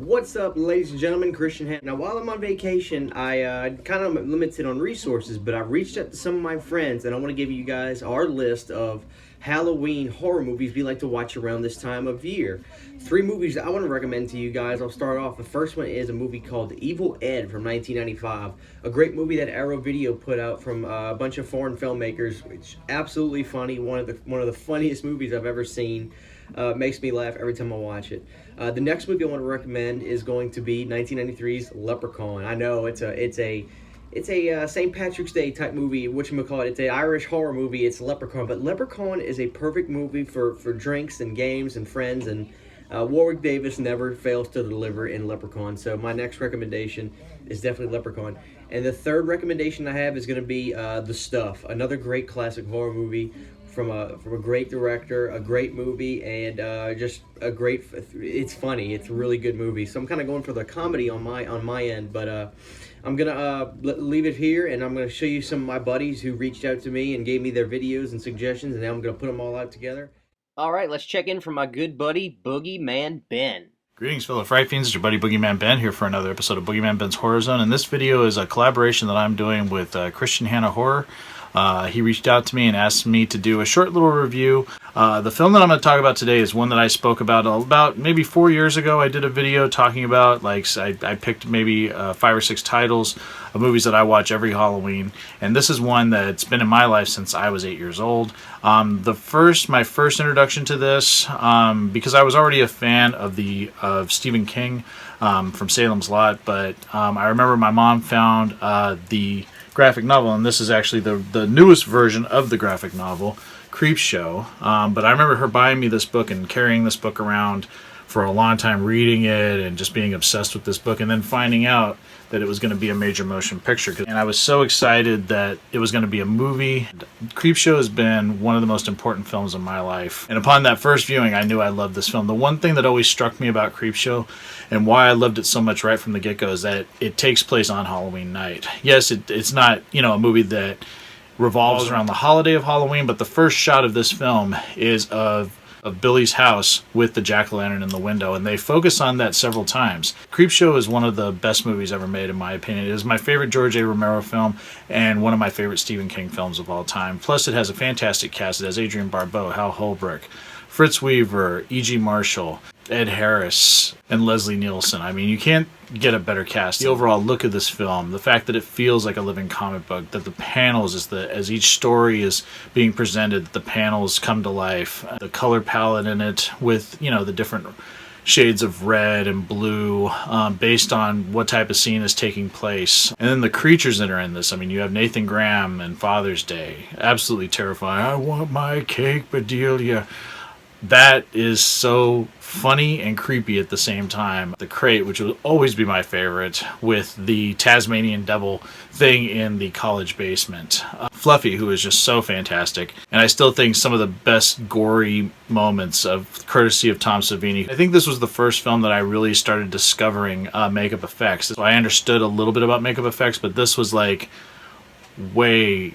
What's up, ladies and gentlemen? Christian here. Now, while I'm on vacation, I kind of limited on resources, but I've reached out to some of my friends, and I want to give you guys our list of Halloween horror movies we like to watch around this time of year. Three movies that I want to recommend to you guys. I'll start off. The first one is a movie called Evil Ed from 1995, a great movie that Arrow Video put out from a bunch of foreign filmmakers. It's absolutely funny. One of the funniest movies I've ever seen. Makes me laugh every time I watch it. The next movie I want to recommend is going to be 1993's Leprechaun. I know it's a St. Patrick's Day type movie, whatchamacallit. It's an Irish horror movie. It's Leprechaun, but Leprechaun is a perfect movie for drinks and games and friends. And Warwick Davis never fails to deliver in Leprechaun. So my next recommendation is definitely Leprechaun. And the third recommendation I have is going to be The Stuff, another great classic horror movie from a great director, a great movie, and just a great. It's funny. It's a really good movie. So I'm kind of going for the comedy on my end, but I'm gonna leave it here, and I'm gonna show you some of my buddies who reached out to me and gave me their videos and suggestions, and now I'm gonna put them all out together. All right, let's check in from my good buddy Boogeyman Ben. Greetings, fellow Fright Fiends. It's your buddy Boogeyman Ben here for another episode of Boogeyman Ben's Horror Zone. And this video is a collaboration that I'm doing with Christian Hannah Horror. He reached out to me and asked me to do a short little review. The film that I'm going to talk about today is one that I spoke about maybe 4 years ago. I did a video talking about, I picked maybe 5 or 6 titles of movies that I watch every Halloween. And this is one that's been in my life since I was 8 years old. My first introduction to this, because I was already a fan of Stephen King from Salem's Lot, but I remember my mom found the graphic novel, and this is actually the newest version of the graphic novel, Creepshow. But I remember her buying me this book and carrying this book around for a long time, reading it and just being obsessed with this book, and then finding out that it was going to be a major motion picture. And I was so excited that it was going to be a movie. Creepshow has been one of the most important films in my life. And upon that first viewing, I knew I loved this film. The one thing that always struck me about Creepshow and why I loved it so much right from the get-go is that it takes place on Halloween night. Yes, it's not, a movie that revolves around the holiday of Halloween, but the first shot of this film is of Billy's house with the jack-o'-lantern in the window, and they focus on that several times. Creepshow is one of the best movies ever made, in my opinion. It is my favorite George A. Romero film and one of my favorite Stephen King films of all time. Plus, it has a fantastic cast. It has Adrienne Barbeau, Hal Holbrook, Fritz Weaver, E.G. Marshall, Ed Harris, and Leslie Nielsen. I mean, you can't get a better cast. The overall look of this film, the fact that it feels like a living comic book, that the panels, as each story is being presented, the panels come to life. The color palette in it with, the different shades of red and blue based on what type of scene is taking place. And then the creatures that are in this. I mean, you have Nathan Graham and Father's Day. Absolutely terrifying. I want my cake, Bedelia. That is so funny and creepy at the same time. The crate, which will always be my favorite, with the Tasmanian devil thing in the college basement. Fluffy, who is just so fantastic. And I still think some of the best gory moments of courtesy of Tom Savini. I think this was the first film that I really started discovering makeup effects. So I understood a little bit about makeup effects, but this was like there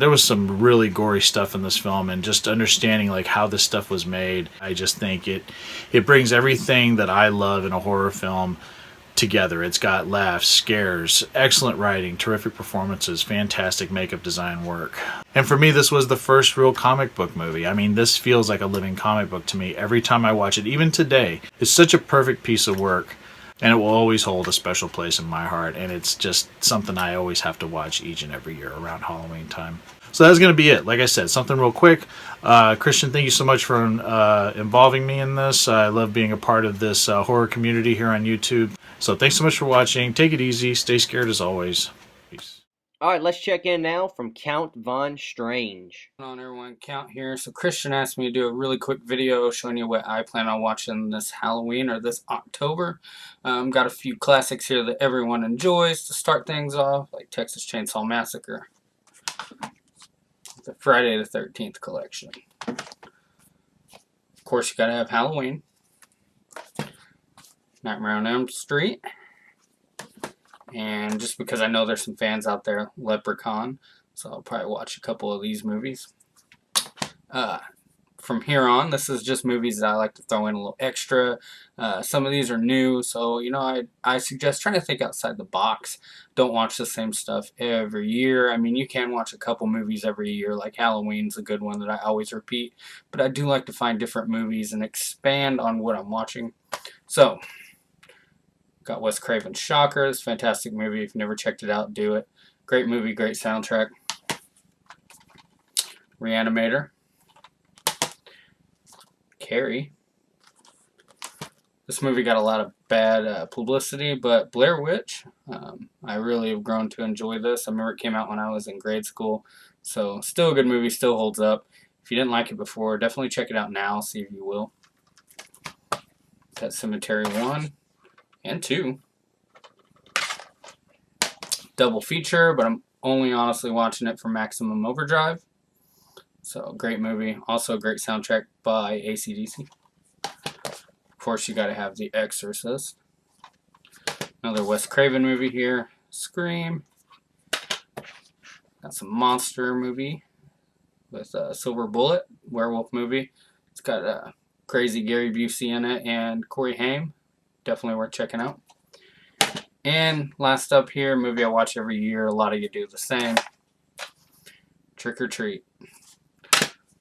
was some really gory stuff in this film, and just understanding how this stuff was made, I just think it brings everything that I love in a horror film together. It's got laughs, scares, excellent writing, terrific performances, fantastic makeup design work. And for me, this was the first real comic book movie. I mean, this feels like a living comic book to me every time I watch it. Even today, it's such a perfect piece of work. And it will always hold a special place in my heart. And it's just something I always have to watch each and every year around Halloween time. So that's going to be it. Like I said, something real quick. Christian, thank you so much for involving me in this. I love being a part of this horror community here on YouTube. So thanks so much for watching. Take it easy. Stay scared as always. Peace. All right, let's check in now from Count Von Strange. What's going on, everyone? Count here. So Christian asked me to do a really quick video showing you what I plan on watching this Halloween or this October. Got a few classics here that everyone enjoys to start things off, like Texas Chainsaw Massacre, the Friday the 13th collection. Of course, you gotta have Halloween, Nightmare on Elm Street, and just because I know there's some fans out there, Leprechaun, so I'll probably watch a couple of these movies. from here on, this is just movies that I like to throw in a little extra. Some of these are new, so you know, I suggest trying to think outside the box. Don't watch the same stuff every year. I mean, you can watch a couple movies every year, like Halloween's a good one that I always repeat, but I do like to find different movies and expand on what I'm watching. So, got Wes Craven's Shocker. This fantastic movie. If you've never checked it out, do it. Great movie, great soundtrack. Reanimator. Carrie. This movie got a lot of bad publicity, but Blair Witch, I really have grown to enjoy this. I remember it came out when I was in grade school, so still a good movie, still holds up. If you didn't like it before, definitely check it out now, see if you will. Pet Cemetery 1 and 2. Double feature, but I'm only honestly watching it for Maximum Overdrive. So, great movie. Also, a great soundtrack by AC/DC. Of course, you gotta have The Exorcist. Another Wes Craven movie here. Scream. Got some monster movie with Silver Bullet, werewolf movie. It's got crazy Gary Busey in it and Corey Haim. Definitely worth checking out. And last up here, movie I watch every year. A lot of you do the same. Trick or Treat.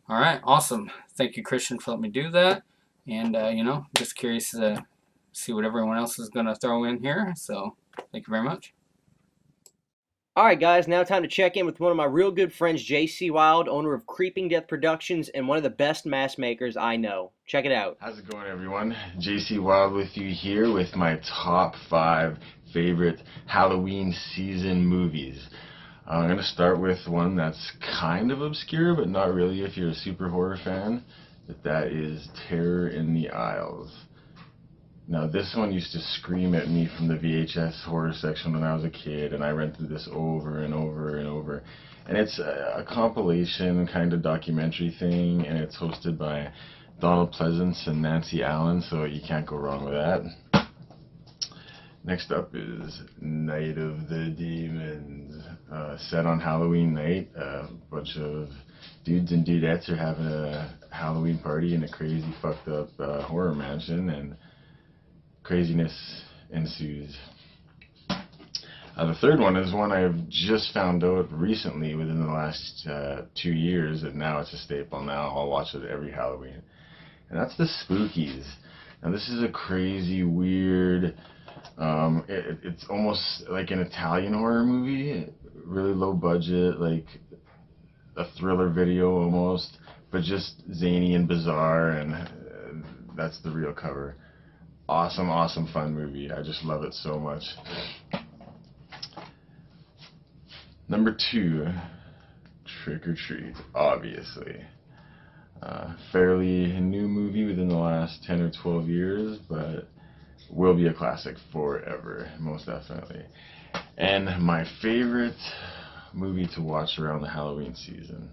All right, awesome. Thank you, Christian, for letting me do that. And, you know, just curious to see what everyone else is going to throw in here. So, thank you very much. All right, guys, now time to check in with one of my real good friends, J.C. Wylde, owner of Creeping Death Productions and one of the best mask makers I know. Check it out. How's it going, everyone? J.C. Wylde with you here with my top 5 favorite Halloween season movies. I'm going to start with one that's kind of obscure, but not really if you're a super horror fan. That is Terror in the Aisles. Now, this one used to scream at me from the VHS horror section when I was a kid, and I rented this over and over and over. And it's a compilation kind of documentary thing, and it's hosted by Donald Pleasance and Nancy Allen, so you can't go wrong with that. Next up is Night of the Demons. Set on Halloween night, a bunch of dudes and dudettes are having a Halloween party in a crazy fucked up horror mansion, and craziness ensues. The third one is one I've just found out recently within the last 2 years, and now it's a staple. Now I'll watch it every Halloween. And that's The Spookies. Now this is a crazy, weird, it's almost like an Italian horror movie, really low budget, like a thriller video almost, but just zany and bizarre, and that's the real cover. Awesome, awesome fun movie. I just love it so much. Number 2, Trick or Treat, obviously. Fairly new movie within the last 10 or 12 years, but will be a classic forever, most definitely. And my favorite movie to watch around the Halloween season.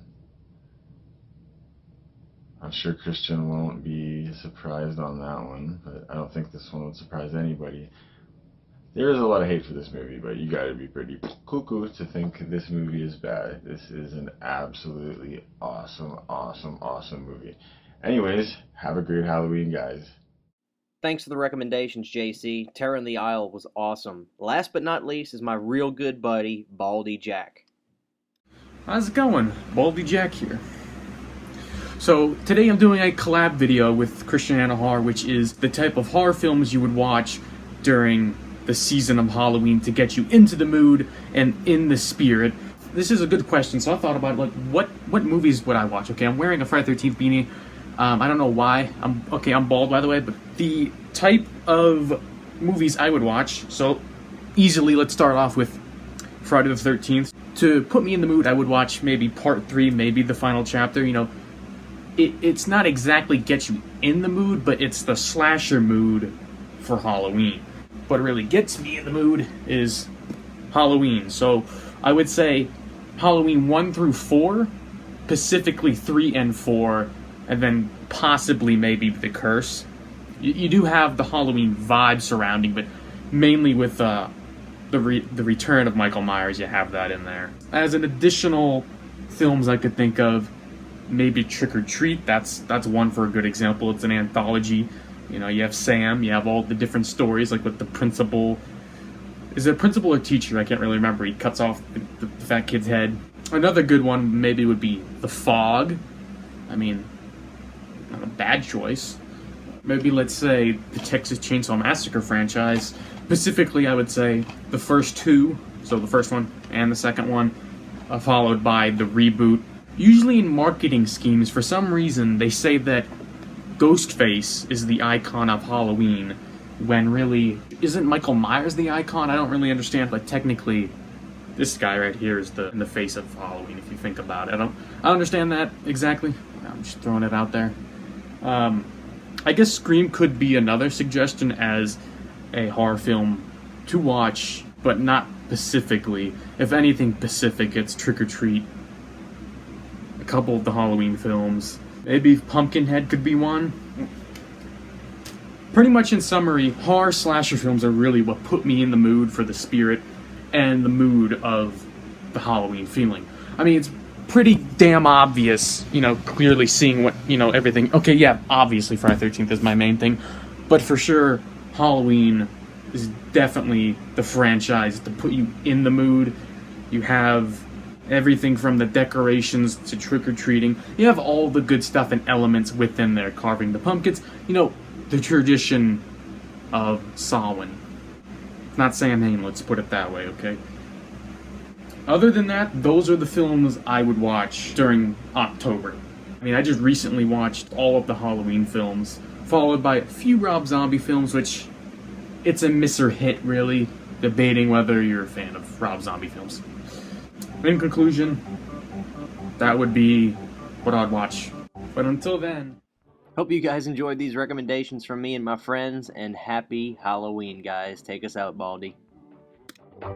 I'm sure Christian won't be surprised on that one, but I don't think this one would surprise anybody. There is a lot of hate for this movie, but you gotta be pretty cuckoo to think this movie is bad. This is an absolutely awesome, awesome, awesome movie. Anyways, have a great Halloween, guys. Thanks for the recommendations, JC. Terror in the Aisle was awesome. Last but not least is my real good buddy, Baldy Jack. How's it going? Baldy Jack here. So today I'm doing a collab video with Christian Horror, which is the type of horror films you would watch during the season of Halloween to get you into the mood and in the spirit. This is a good question, so I thought about like what movies would I watch? Okay, I'm wearing a Friday the 13th beanie. I don't know why. I'm bald, by the way, but the type of movies I would watch, so easily let's start off with Friday the 13th. To put me in the mood, I would watch maybe part 3, maybe the final chapter. You know, it's not exactly get you in the mood, but it's the slasher mood for Halloween. What really gets me in the mood is Halloween. So I would say Halloween 1 through 4, specifically 3 and 4, and then possibly maybe The Curse. You do have the Halloween vibe surrounding, but mainly with the return of Michael Myers, you have that in there. As an additional films I could think of, Maybe Trick or Treat, that's one for a good example. It's an anthology. You know, you have Sam, you have all the different stories, like with the principal. Is it a principal or teacher? I can't really remember. He cuts off the fat kid's head. Another good one maybe would be The Fog. I mean, not a bad choice. Maybe let's say the Texas Chainsaw Massacre franchise. Specifically, I would say the first two, so the first one and the second one, followed by the reboot. Usually in marketing schemes, for some reason, they say that Ghostface is the icon of Halloween, when really, isn't Michael Myers the icon? I don't really understand, but technically, this guy right here is in the face of Halloween, if you think about it. I don't understand that exactly. I'm just throwing it out there. I guess Scream could be another suggestion as a horror film to watch, but not specifically. If anything specific, it's Trick or Treat, a couple of the Halloween films. Maybe Pumpkinhead could be one. Pretty much in summary, horror slasher films are really what put me in the mood for the spirit and the mood of the Halloween feeling. I mean, it's pretty damn obvious, you know, clearly seeing what, you know, everything. Okay, yeah, obviously Friday the 13th is my main thing, but for sure, Halloween is definitely the franchise to put you in the mood. You have everything from the decorations to trick-or-treating. You have all the good stuff and elements within there, carving the pumpkins. You know, the tradition of Samhain. Not Samhain, let's put it that way, okay? Other than that, those are the films I would watch during October. I mean, I just recently watched all of the Halloween films, followed by a few Rob Zombie films, which it's a miss or hit, really, debating whether you're a fan of Rob Zombie films. In conclusion, that would be what I'd watch. But until then... Hope you guys enjoyed these recommendations from me and my friends, and happy Halloween, guys. Take us out, Baldy.